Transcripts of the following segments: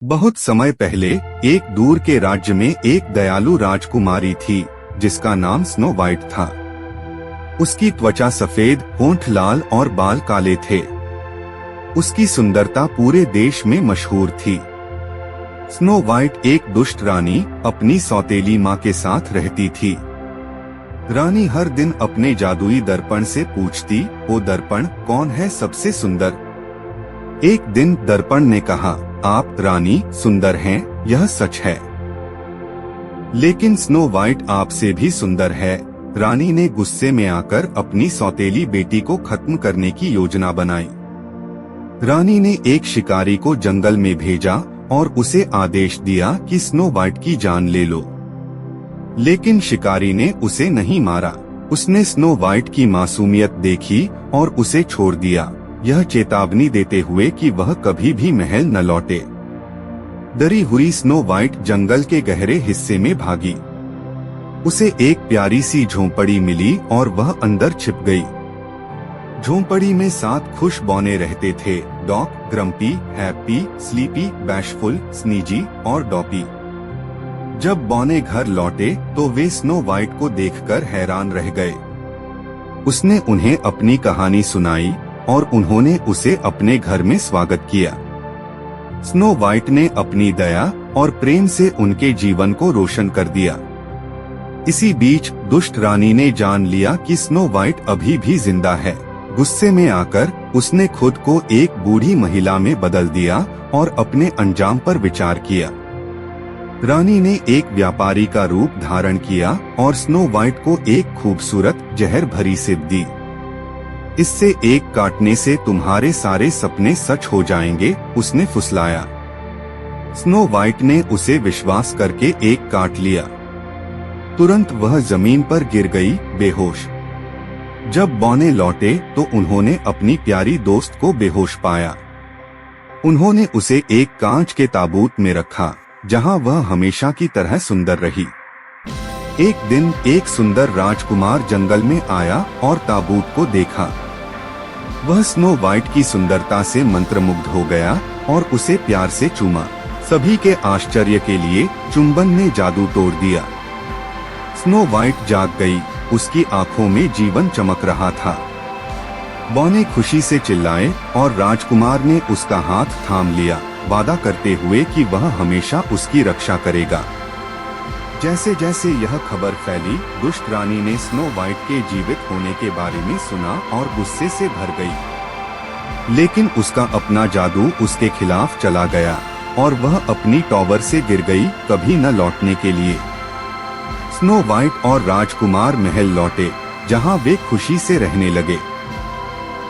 बहुत समय पहले एक दूर के राज्य में एक दयालु राजकुमारी थी जिसका नाम स्नो वाइट था। उसकी त्वचा सफेद, होंठ लाल और बाल काले थे। उसकी सुंदरता पूरे देश में मशहूर थी। स्नो वाइट एक दुष्ट रानी अपनी सौतेली माँ के साथ रहती थी। रानी हर दिन अपने जादुई दर्पण से पूछती, ओ दर्पण, कौन है सबसे सुंदर? एक दिन दर्पण ने कहा, आप रानी सुंदर हैं, यह सच है, लेकिन स्नो वाइट आपसे भी सुंदर है। रानी ने गुस्से में आकर अपनी सौतेली बेटी को खत्म करने की योजना बनाई। रानी ने एक शिकारी को जंगल में भेजा और उसे आदेश दिया कि स्नो वाइट की जान ले लो, लेकिन शिकारी ने उसे नहीं मारा। उसने स्नो वाइट की मासूमियत देखी और उसे छोड़ दिया, यह चेतावनी देते हुए कि वह कभी भी महल न लौटे। डरी हुई स्नो वाइट जंगल के गहरे हिस्से में भागी। उसे एक प्यारी सी झोंपड़ी मिली और वह अंदर छिप गई। झोंपड़ी में 7 खुश बौने रहते थे, Doc, Grumpy, Happy, Sleepy, Bashful, Sneezy और डॉपी। जब बौने घर लौटे तो वे स्नो वाइट को देखकर हैरान रह गए। उसने उन्हें अपनी कहानी सुनाई और उन्होंने उसे अपने घर में स्वागत किया। स्नो वाइट ने अपनी दया और प्रेम से उनके जीवन को रोशन कर दिया। इसी बीच दुष्ट रानी ने जान लिया कि स्नो वाइट अभी भी जिंदा है। गुस्से में आकर उसने खुद को एक बूढ़ी महिला में बदल दिया और अपने अंजाम पर विचार किया। रानी ने एक व्यापारी का रूप धारण किया और स्नो वाइट को एक खूबसूरत जहर भरी सिप दी। इससे एक काटने से तुम्हारे सारे सपने सच हो जाएंगे, उसने फुसलाया। स्नो वाइट ने उसे विश्वास करके एक काट लिया। तुरंत वह जमीन पर गिर गई, बेहोश। जब बौने लौटे तो उन्होंने अपनी प्यारी दोस्त को बेहोश पाया। उन्होंने उसे एक कांच के ताबूत में रखा, जहां वह हमेशा की तरह सुंदर रही। एक दिन एक सुंदर राजकुमार जंगल में आया और ताबूत को देखा। वह स्नो वाइट की सुंदरता से मंत्रमुग्ध हो गया और उसे प्यार से चूमा। सभी के आश्चर्य के लिए चुंबन ने जादू तोड़ दिया। स्नो वाइट जाग गई, उसकी आंखों में जीवन चमक रहा था। बौने खुशी से चिल्लाए और राजकुमार ने उसका हाथ थाम लिया, वादा करते हुए कि वह हमेशा उसकी रक्षा करेगा। जैसे जैसे यह खबर फैली, दुष्ट रानी ने स्नो वाइट के जीवित होने के बारे में सुना और गुस्से से भर गई। लेकिन उसका अपना जादू उसके खिलाफ चला गया और वह अपनी टॉवर से गिर गई, कभी न लौटने के लिए। स्नो वाइट और राजकुमार महल लौटे, जहां वे खुशी से रहने लगे।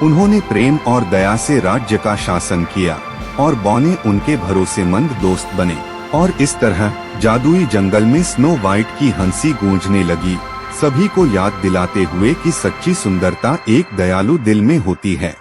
उन्होंने प्रेम और दया से राज्य का शासन किया और बौने उनके भरोसेमंद दोस्त बने। और इस तरह जादुई जंगल में स्नो वाइट की हंसी गूंजने लगी, सभी को याद दिलाते हुए कि सच्ची सुंदरता एक दयालु दिल में होती है।